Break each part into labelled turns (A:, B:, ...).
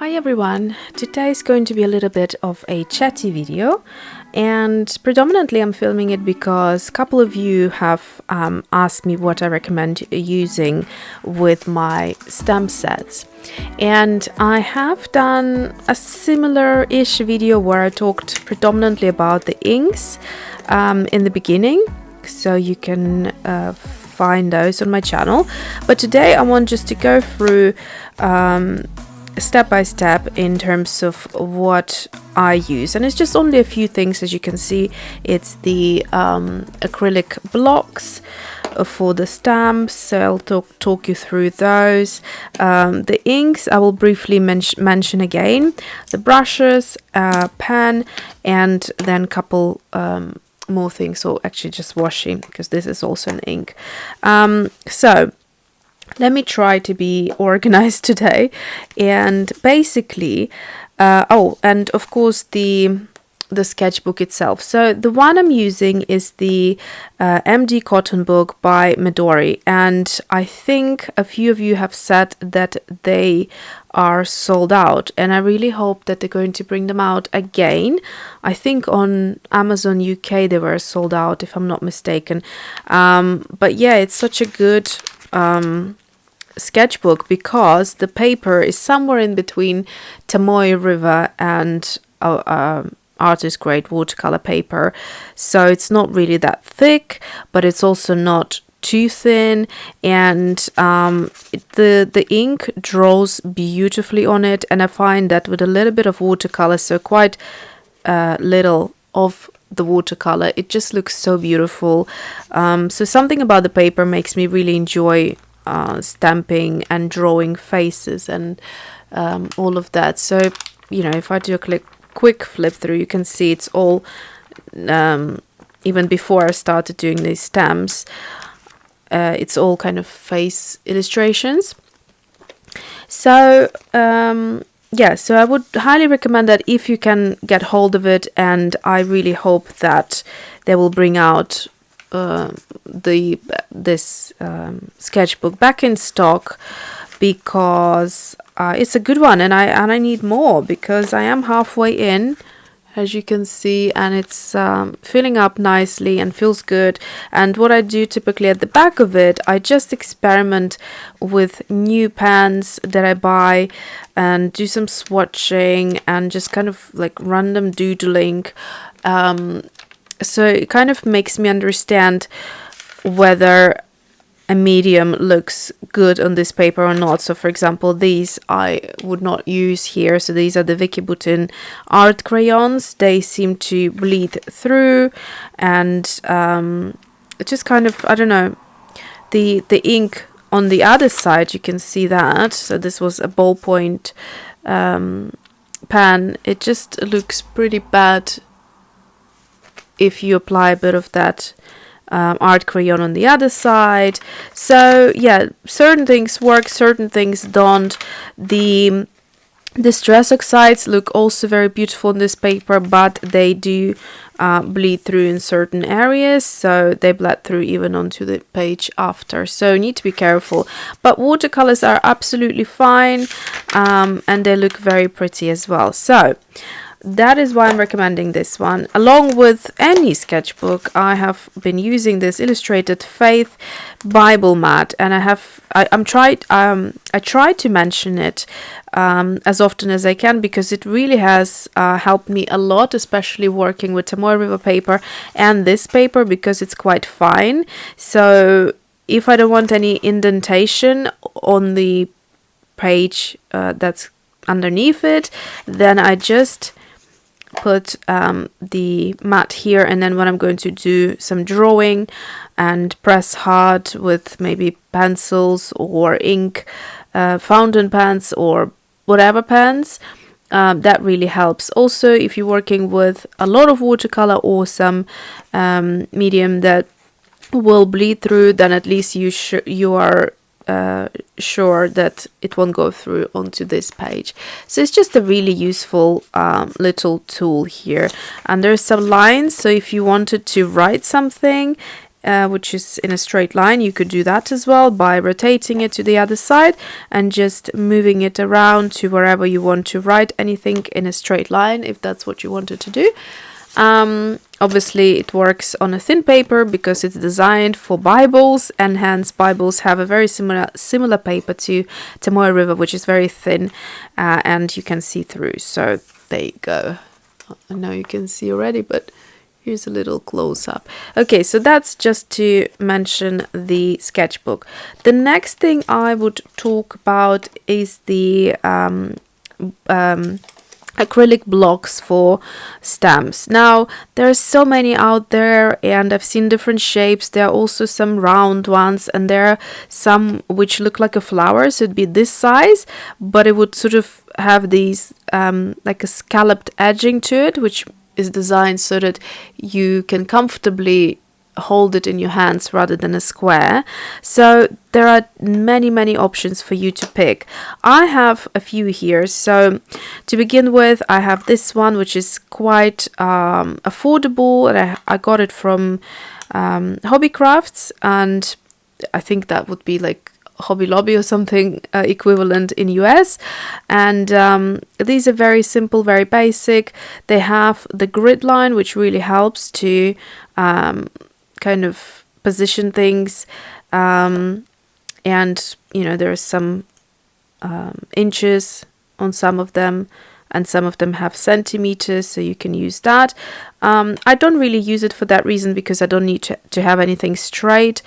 A: Hi everyone, today is going to be a little bit of a chatty video, and predominantly I'm filming it because a couple of you have asked me what I recommend using with my stamp sets, and I have done a similar-ish video where I talked predominantly about the inks in the beginning, so you can find those on my channel. But today I want just to go through step by step in terms of what I use, and it's just only a few things. As you can see, it's the acrylic blocks for the stamps, so I'll talk you through those. The inks I will briefly mention again, the brushes, pen, and then a couple more things, or actually just washing, because this is also an ink. So let me try to be organized today, and basically and of course the sketchbook itself. So the one I'm using is the MD Cotton Book by Midori, and I think a few of you have said that they are sold out, and I really hope that they're going to bring them out again. I think on Amazon UK they were sold out, if I'm not mistaken. But yeah, it's such a good sketchbook because the paper is somewhere in between Tamoy River and artist grade watercolor paper, so it's not really that thick, but it's also not too thin, and the ink draws beautifully on it, and I find that with a little bit of watercolor, so quite little of the watercolor, it just looks so beautiful. So something about the paper makes me really enjoy stamping and drawing faces and all of that. So, you know, if I do a quick flip through, you can see it's all, even before I started doing these stamps, it's all kind of face illustrations. So yeah, so I would highly recommend that if you can get hold of it, and I really hope that they will bring out this sketchbook back in stock, because it's a good one, and I need more, because I am halfway in, as you can see, and it's filling up nicely and feels good. And what I do typically at the back of it, I just experiment with new pens that I buy and do some swatching and just kind of like random doodling. So it kind of makes me understand whether a medium looks good on this paper or not. So for example, these I would not use here. So these are the Vicky Boutin art crayons. They seem to bleed through, and it just kind of, I don't know, the ink on the other side, you can see that. So this was a ballpoint pen. It just looks pretty bad if you apply a bit of that art crayon on the other side. So yeah, certain things work, certain things don't. The stress oxides look also very beautiful in this paper, but they do bleed through in certain areas, so they bled through even onto the page after, so you need to be careful. But watercolors are absolutely fine, and they look very pretty as well. So that is why I'm recommending this one. Along with any sketchbook, I have been using this Illustrated Faith Bible mat, and I try to mention it as often as I can, because it really has helped me a lot, especially working with Tamoy River paper and this paper, because it's quite fine. So if I don't want any indentation on the page that's underneath it, then I just put the mat here, and then when I'm going to do some drawing and press hard with maybe pencils or ink, fountain pens or whatever pens, that really helps. Also, if you're working with a lot of watercolor or some medium that will bleed through, then at least you are sure that it won't go through onto this page. So it's just a really useful little tool here, and there's some lines, so if you wanted to write something which is in a straight line. You could do that as well by rotating it to the other side and just moving it around to wherever you want to write anything in a straight line, if that's what you wanted to do. Obviously it works on a thin paper because it's designed for Bibles, and hence Bibles have a very similar paper to Tamoyo River, which is very thin, and you can see through. So there you go. I know you can see already, but here's a little close-up. Okay, so that's just to mention the sketchbook. The next thing I would talk about is the acrylic blocks for stamps. Now there are so many out there, and I've seen different shapes. There are also some round ones, and there are some which look like a flower, so it'd be this size, but it would sort of have these like a scalloped edging to it, which is designed so that you can comfortably hold it in your hands rather than a square. So there are many options for you to pick. I have a few here. So to begin with, I have this one, which is quite affordable, and I got it from Hobby Crafts, and I think that would be like Hobby Lobby or something equivalent in US. And these are very simple, very basic. They have the grid line, which really helps to kind of position things, and you know, there are some inches on some of them, and some of them have centimeters, so you can use that. I don't really use it for that reason, because I don't need to have anything straight,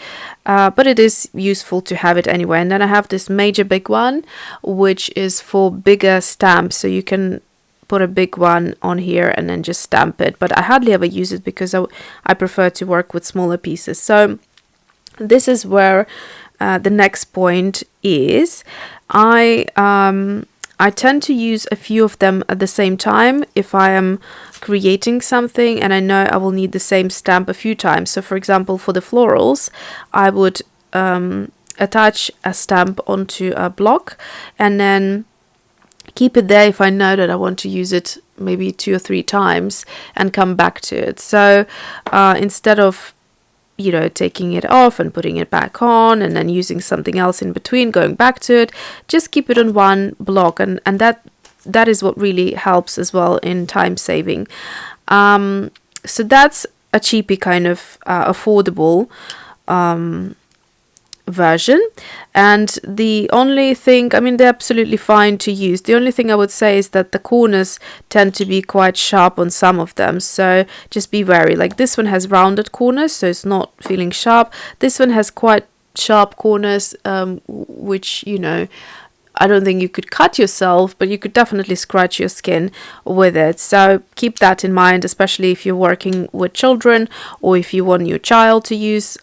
A: but it is useful to have it anyway. And then I have this major big one, which is for bigger stamps, so you can put a big one on here and then just stamp it, but I hardly ever use it because I prefer to work with smaller pieces. So this is where the next point is. I tend to use a few of them at the same time if I am creating something and I know I will need the same stamp a few times. So for example, for the florals, I would attach a stamp onto a block and then keep it there if I know that I want to use it maybe 2 or 3 times and come back to it. So instead of, you know, taking it off and putting it back on and then using something else in between, going back to it, just keep it on one block, and that is what really helps as well in time saving. So that's a cheapy kind of affordable version. And the only thing, I mean, they're absolutely fine to use. The only thing I would say is that the corners tend to be quite sharp on some of them, so just be wary. Like this one has rounded corners, so it's not feeling sharp. This one has quite sharp corners, which, you know, I don't think you could cut yourself, but you could definitely scratch your skin with it. So keep that in mind, especially if you're working with children, or if you want your child to use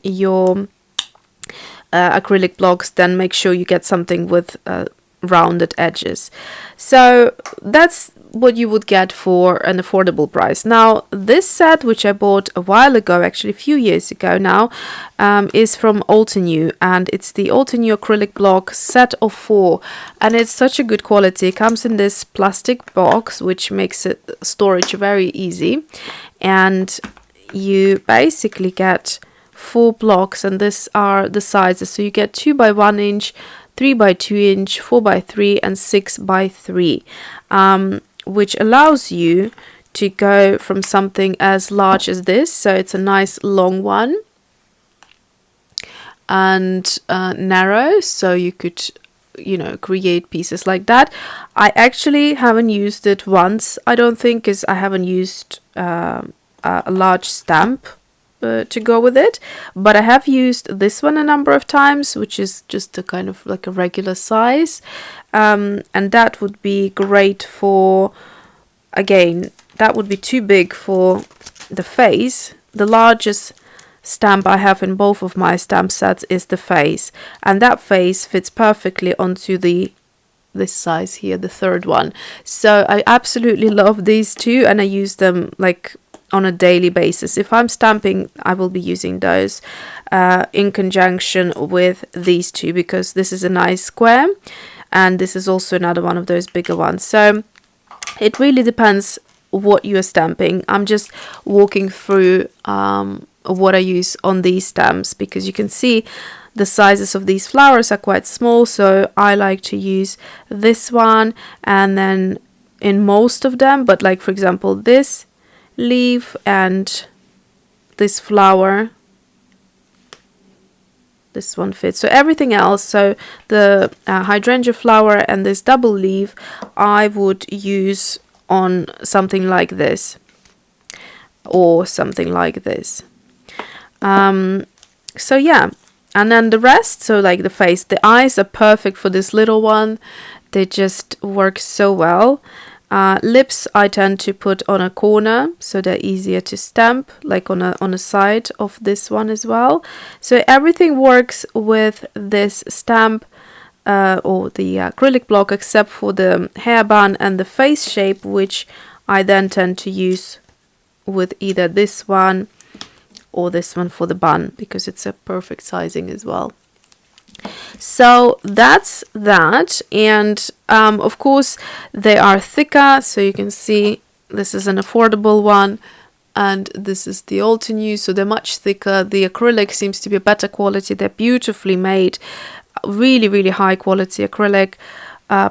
A: your acrylic blocks, then make sure you get something with rounded edges. So that's what you would get for an affordable price. Now this set, which I bought a while ago, actually a few years ago now, is from Altenew, and it's the Altenew acrylic block set of 4, and it's such a good quality. It comes in this plastic box, which makes it storage very easy, and you basically get 4 blocks, and these are the sizes. So you get 2 by 1 inch, 3 by 2 inch, 4 by 3, and 6 by 3, which allows you to go from something as large as this, so it's a nice long one, and narrow, so you could, you know, create pieces like that. I actually haven't used it once, I don't think, because I haven't used a large stamp to go with it, but I have used this one a number of times, which is just a kind of like a regular size, and that would be great for, again, that would be too big for the face. The largest stamp I have in both of my stamp sets is the face, and that face fits perfectly onto this size here, the 3rd one. So I absolutely love these two, and I use them like on a daily basis. If I'm stamping, I will be using those in conjunction with these two, because this is a nice square and this is also another one of those bigger ones. So it really depends what you are stamping. I'm just walking through what I use on these stamps, because you can see the sizes of these flowers are quite small, so I like to use this one, and then in most of them, but like for example this leaf and this flower, this one fits. So everything else, so the hydrangea flower and this double leaf, I would use on something like this or something like this. So yeah, and then the rest, so like the face, the eyes are perfect for this little one. They just work so well. Lips I tend to put on a corner, so they're easier to stamp, like on a side of this one as well. So everything works with this stamp or the acrylic block, except for the hairband and the face shape, which I then tend to use with either this one or this one for the bun, because it's a perfect sizing as well. So that's that, and of course they are thicker, so you can see this is an affordable one and this is the Altenew, so they're much thicker. The acrylic seems to be a better quality. They're beautifully made, really high quality acrylic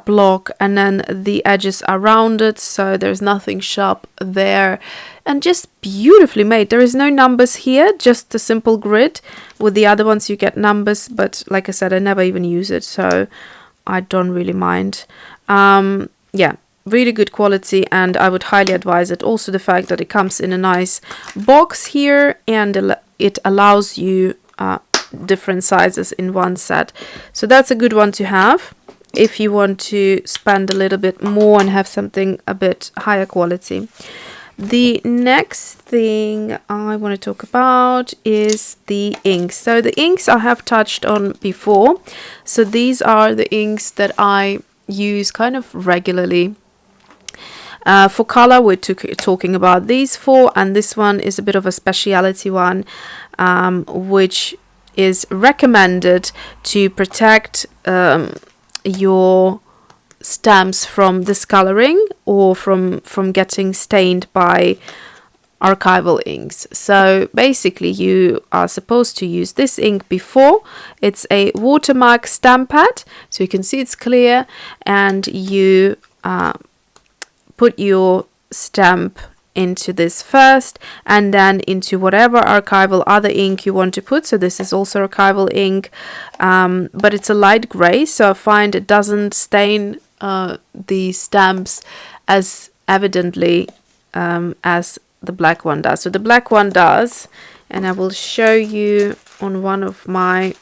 A: block, and then the edges are rounded, so there's nothing sharp there, and just beautifully made. There is no numbers here, just a simple grid. With the other ones you get numbers, but like I said, I never even use it, so I don't really mind. Yeah, really good quality, and I would highly advise it. Also the fact that it comes in a nice box here, and it allows you different sizes in one set, so that's a good one to have if you want to spend a little bit more and have something a bit higher quality. The next thing I want to talk about is the inks. So the inks I have touched on before. So these are the inks that I use kind of regularly. For color, we're talking about these four, and this one is a bit of a speciality one, which is recommended to protect your stamps from discoloring or from getting stained by archival inks. So basically you are supposed to use this ink before. It's a Watermark stamp pad, so you can see it's clear, and you put your stamp into this first, and then into whatever archival other ink you want to put. So this is also archival ink, but it's a light gray, so I find it doesn't stain the stamps as evidently as the black one does. So the black one does, and I will show you on one of my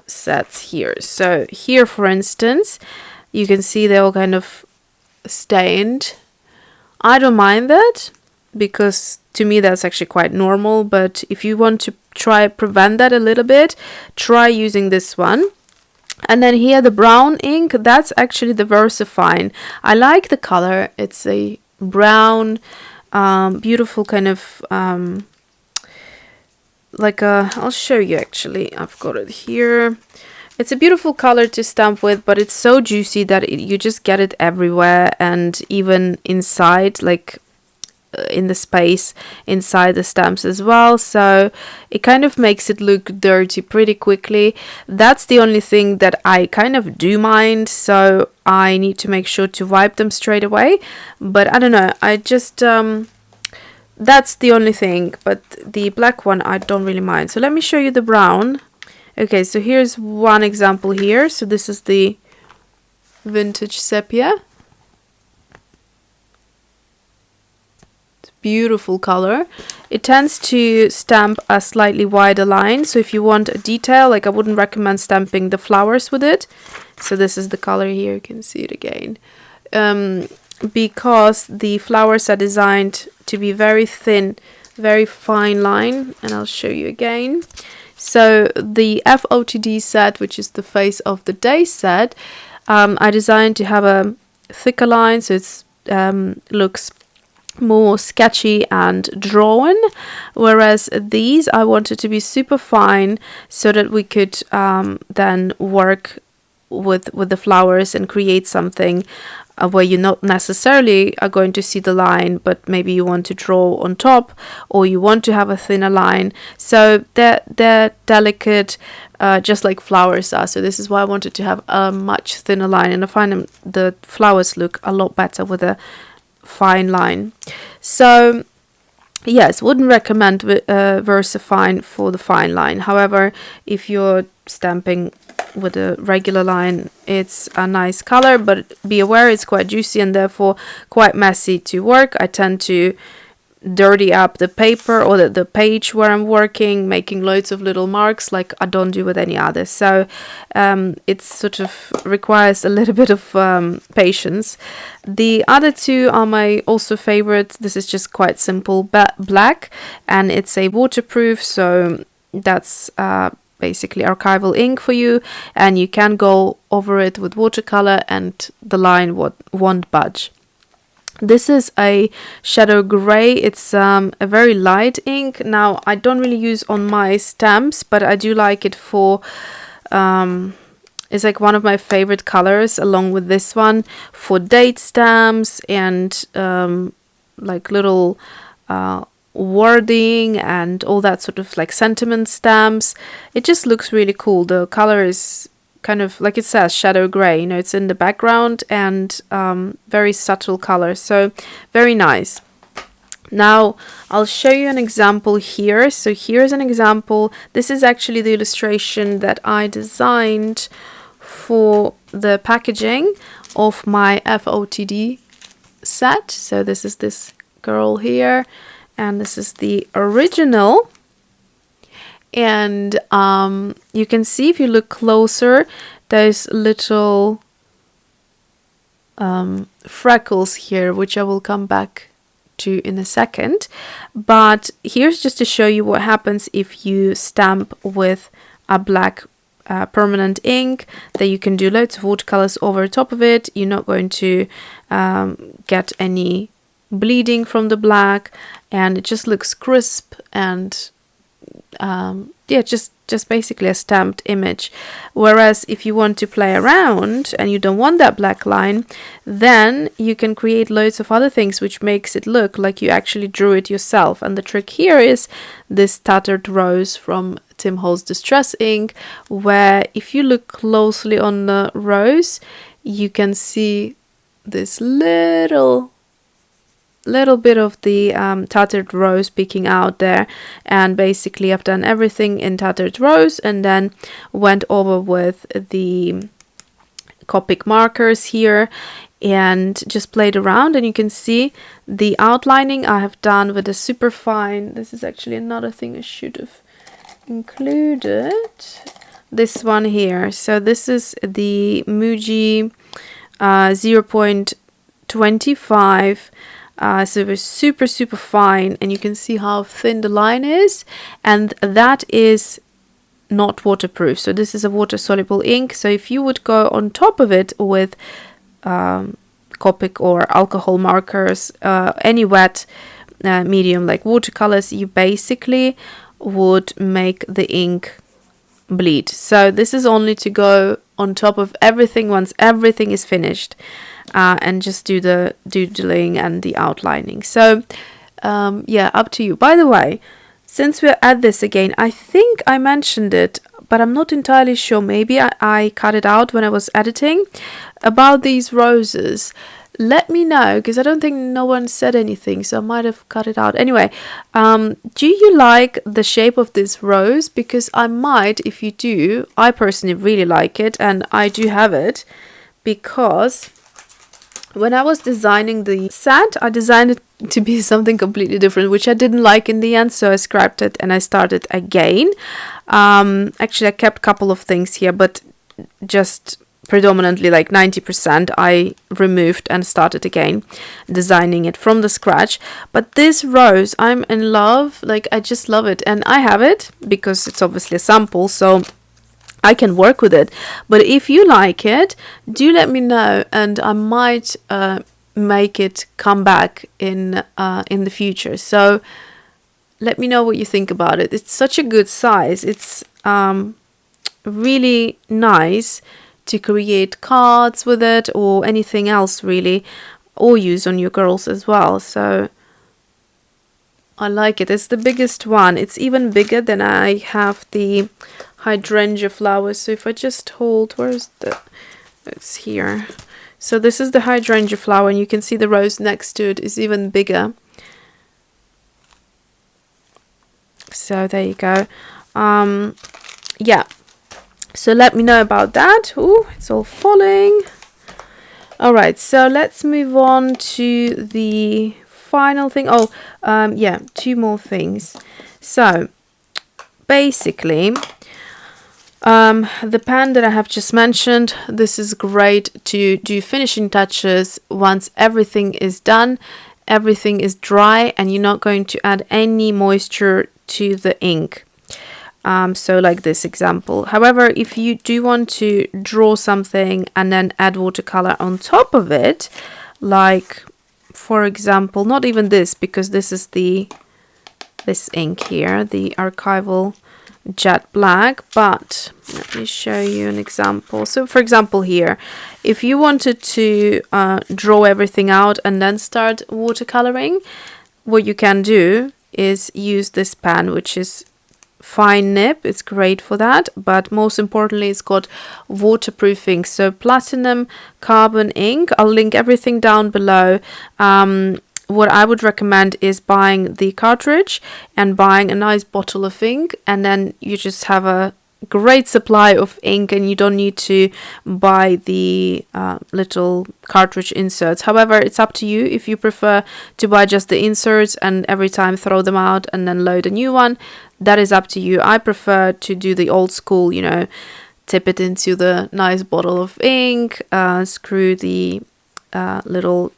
A: sets here. So here, for instance, you can see they're all kind of stained. I don't mind that, because to me that's actually quite normal, but if you want to try prevent that a little bit, try using this one. And then here the brown ink, that's actually the VersaFine. I like the color. It's a brown, beautiful kind of like a, I'll show you actually, I've got it here. It's a beautiful color to stamp with, but it's so juicy that you just get it everywhere, and even inside, like in the space inside the stamps as well. So it kind of makes it look dirty pretty quickly. That's the only thing that I kind of do mind, so I need to make sure to wipe them straight away. But I don't know, I just that's the only thing. But the black one I don't really mind. So let me show you the brown. Okay, so here's one example here. So this is the vintage sepia. It's a beautiful color. It tends to stamp a slightly wider line. So if you want a detail, like I wouldn't recommend stamping the flowers with it. So this is the color here. You can see it again. Because the flowers are designed to be very thin, very fine line. And I'll show you again. So the FOTD set, which is the face of the day set, I designed to have a thicker line, so it's looks more sketchy and drawn, whereas these I wanted to be super fine so that we could then work with the flowers and create something where you not necessarily are going to see the line, but maybe you want to draw on top, or you want to have a thinner line. So they're delicate, just like flowers are. So this is why I wanted to have a much thinner line, and I find the flowers look a lot better with a fine line. So yes, wouldn't recommend VersaFine for the fine line. However, if you're stamping with a regular line, it's a nice color, but be aware it's quite juicy and therefore quite messy to work. I tend to dirty up the paper or the page where I'm working, making loads of little marks like I don't do with any other. So it sort of requires a little bit of patience. The other two are my also favorite. This is just quite simple, black, and it's a waterproof, so that's basically archival ink for you, and you can go over it with watercolor and the line won't budge. This is a shadow gray. It's a very light ink. Now I don't really use on my stamps, but I do like it for it's like one of my favorite colors along with this one for date stamps and like little wording and all that sort of like sentiment stamps. It just looks really cool. The color is kind of like it says shadow gray, you know, it's in the background, and very subtle color, so very nice. Now I'll show you an example here. So here's an example. This is actually the illustration that I designed for the packaging of my FOTD set. So this is this girl here, and this is the original. And you can see if you look closer, there's little freckles here, which I will come back to in a second. But here's just to show you what happens if you stamp with a black permanent ink, that you can do loads of watercolors over top of it. You're not going to get any bleeding from the black, and it just looks crisp and yeah, just basically a stamped image. Whereas if you want to play around and you don't want that black line, then you can create loads of other things which makes it look like you actually drew it yourself. And the trick here is this Tattered rose from Tim Holtz Distress ink, where if you look closely on the rose, you can see this little bit of the Tattered rose peeking out there. And basically I've done everything in Tattered rose and then went over with the Copic markers here and just played around, and you can see the outlining I have done with a super fine. This is actually another thing I should have included, this one here. So this is the Muji 0.25. So it was super fine, and you can see how thin the line is, and that is not waterproof. So this is a water soluble ink. So if you would go on top of it with Copic or alcohol markers, any wet medium like watercolors, you basically would make the ink bleed. So this is only to go on top of everything once everything is finished. And just do the doodling and the outlining. So yeah, up to you. By the way, since we're at this again, I think I mentioned it, but I'm not entirely sure. Maybe I cut it out when I was editing about these roses. Let me know, because I don't think no one said anything, so I might have cut it out. Anyway, do you like the shape of this rose? Because I might, if you do. I personally really like it, and I do have it, because when I was designing the set, I designed it to be something completely different, which I didn't like in the end, so I scrapped it and I started again. Actually, I kept a couple of things here, but just predominantly like 90% I removed and started again, designing it from the scratch. But this rose, I'm in love. Like, I just love it, and I have it because it's obviously a sample, so I can work with it. But if you like it, do let me know, and I might make it come back in the future. So let me know what you think about it. It's such a good size. It's really nice to create cards with it or anything else really, or use on your girls as well. So I like it. It's the biggest one. It's even bigger than I have the hydrangea flowers. So if I just hold, where's the, it's here. So this is the hydrangea flower, and you can see the rose next to it is even bigger. So there you go. Yeah, so let me know about that. Oh, it's all falling. All right, so let's move on to the final thing. Oh, yeah, 2 more things. So basically, the pan that I have just mentioned, this is great to do finishing touches once everything is done, everything is dry, and you're not going to add any moisture to the ink. So like this example. However, if you do want to draw something and then add watercolor on top of it, like for example, not even this, because this is this ink here, the Archival Jet Black, but let me show you an example. So for example here, if you wanted to draw everything out and then start watercoloring, what you can do is use this pen, which is fine nib. It's great for that, but most importantly it's got waterproofing, so platinum carbon ink. I'll link everything down below. What I would recommend is buying the cartridge and buying a nice bottle of ink, and then you just have a great supply of ink and you don't need to buy the little cartridge inserts. However, it's up to you if you prefer to buy just the inserts and every time throw them out and then load a new one. That is up to you. I prefer to do the old school, you know, tip it into the nice bottle of ink, screw the little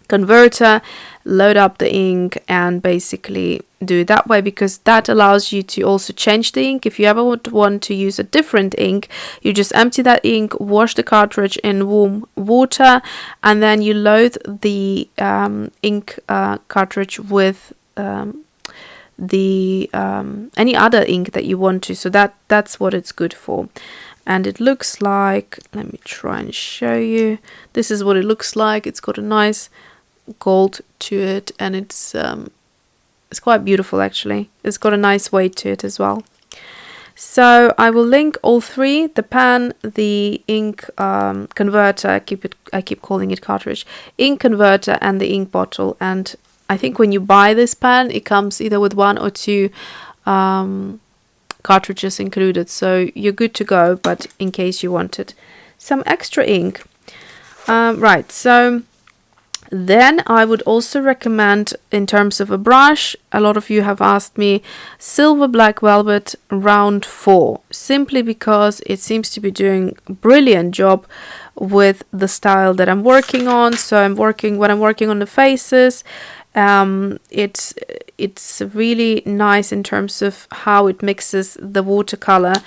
A: converter, load up the ink, and basically do it that way, because that allows you to also change the ink. If you ever would want to use a different ink, you just empty that ink, wash the cartridge in warm water, and then you load the ink cartridge with any other ink that you want to. So that's what it's good for. And it looks like, let me try and show you. This is what it looks like. It's got a nice gold to it, and it's quite beautiful actually. It's got a nice weight to it as well. So I will link all 3: the pan, the ink converter, I keep calling it cartridge, ink converter, and the ink bottle. And I think when you buy this pan, it comes either with 1 or 2 cartridges included, so you're good to go. But in case you wanted some extra ink, right, so then I would also recommend, in terms of a brush, a lot of you have asked me, Silver Black Velvet Round 4, simply because it seems to be doing a brilliant job with the style that I'm working on. So when I'm working on the faces, it's really nice in terms of how it mixes the watercolor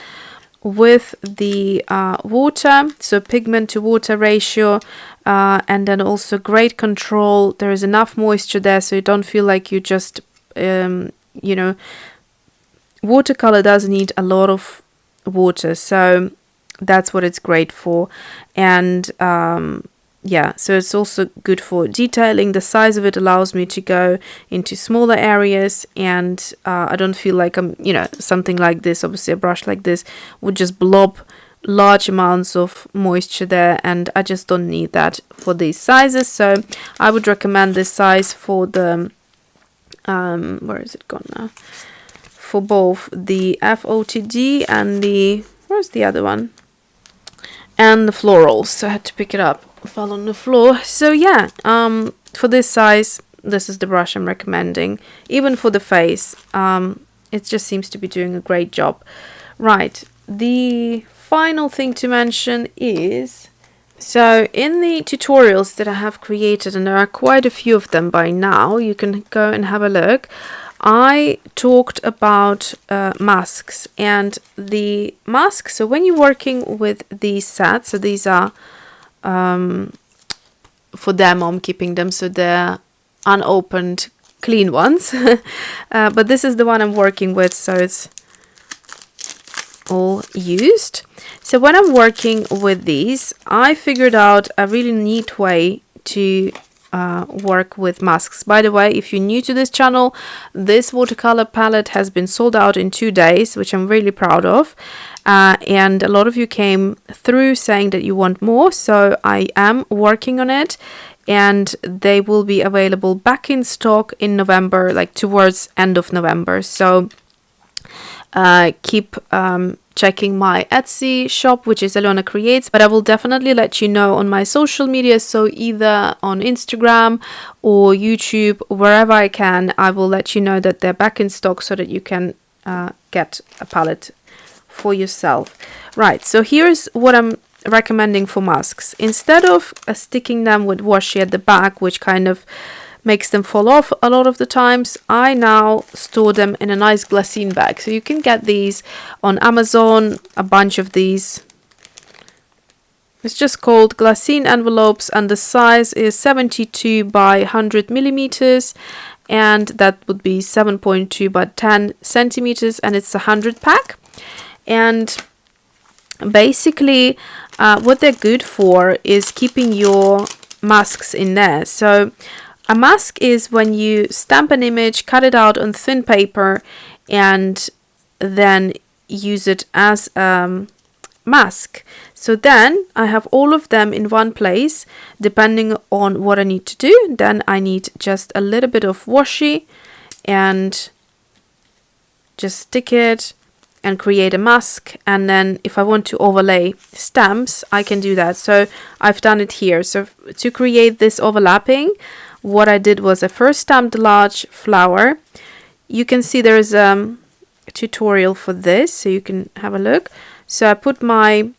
A: with the water, so pigment to water ratio, and then also great control. There is enough moisture there, so you don't feel like you just you know, watercolor does need a lot of water, so that's what it's great for. And yeah, so it's also good for detailing. The size of it allows me to go into smaller areas, and I don't feel like I'm, you know, something like this, obviously a brush like this would just blob large amounts of moisture there, and I just don't need that for these sizes. So I would recommend this size for the where is it gone now, for both the FOTD and the, where's the other one, and the florals. So I had to pick it up, fell on the floor. So yeah, for this size, this is the brush I'm recommending. Even for the face, it just seems to be doing a great job. Right, the final thing to mention is, so in the tutorials that I have created, and there are quite a few of them by now, you can go and have a look, I talked about masks. And the masks, so when you're working with these sets, so these are for them, I'm keeping them, so they're unopened, clean ones. But this is the one I'm working with, so it's all used. So when I'm working with these, I figured out a really neat way to work with masks. By the way, if you're new to this channel, this watercolor palette has been sold out in 2 days, which I'm really proud of. And a lot of you came through saying that you want more, so I am working on it, and they will be available back in stock in November, like towards end of November. So keep checking my Etsy shop, which is Alyona Creates, but I will definitely let you know on my social media, so either on Instagram or YouTube, wherever I can, I will let you know that they're back in stock so that you can get a palette for yourself. Right, so here's what I'm recommending for masks. Instead of sticking them with washi at the back, which kind of makes them fall off a lot of the times, I now store them in a nice glassine bag. So you can get these on Amazon, a bunch of these. It's just called glassine envelopes, and the size is 72 by 100 millimeters, and that would be 7.2 by 10 centimeters, and it's a 100 pack. And basically what they're good for is keeping your masks in there. So a mask is when you stamp an image, cut it out on thin paper, and then use it as a mask. So then I have all of them in one place, depending on what I need to do. Then I need just a little bit of washi and just stick it and create a mask. And then if I want to overlay stamps, I can do that. So I've done it here. So to create this overlapping, what I did was I first stamped a large flower. You can see there is a tutorial for this, so you can have a look. So I put my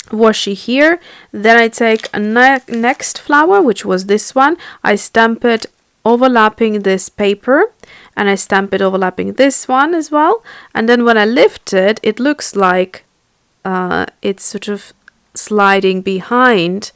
A: washi here, then I take a next flower, which was this one. I stamp it overlapping this paper, and I stamp it overlapping this one as well. And then when I lift it, it looks like it's sort of sliding behind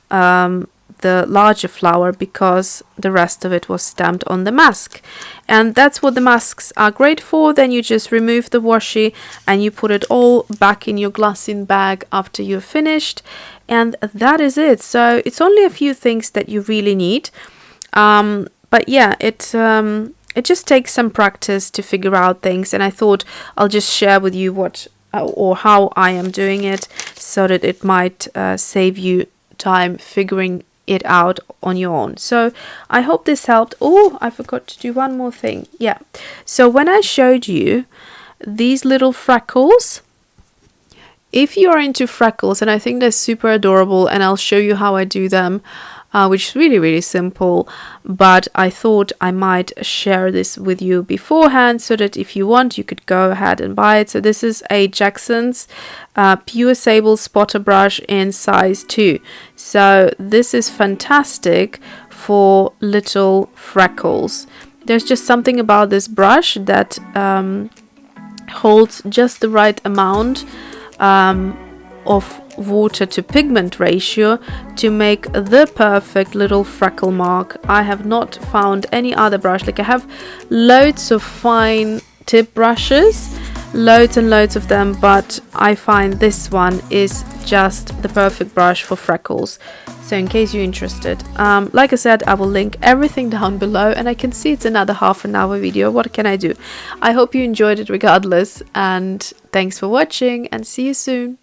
A: the larger flower, because the rest of it was stamped on the mask. And that's what the masks are great for. Then you just remove the washi and you put it all back in your glassine bag after you're finished, and that is it. So it's only a few things that you really need, but yeah, it just takes some practice to figure out things, and I thought I'll just share with you what or how I am doing it, so that it might save you time figuring it out on your own. So I hope this helped. Oh, I forgot to do one more thing. Yeah, so when I showed you these little freckles, if you are into freckles, and I think they're super adorable, and I'll show you how I do them, which is really, really simple, but I thought I might share this with you beforehand, so that if you want, you could go ahead and buy it. So this is a Jackson's Pure Sable Spotter brush in size 2. So this is fantastic for little freckles. There's just something about this brush that holds just the right amount of water to pigment ratio to make the perfect little freckle mark. I have not found any other brush. Like, I have loads of fine tip brushes, loads and loads of them, but I find this one is just the perfect brush for freckles. So in case you're interested, like I said, I will link everything down below, and I can see it's another half an hour video. What can I do? I hope you enjoyed it regardless, and thanks for watching, and see you soon.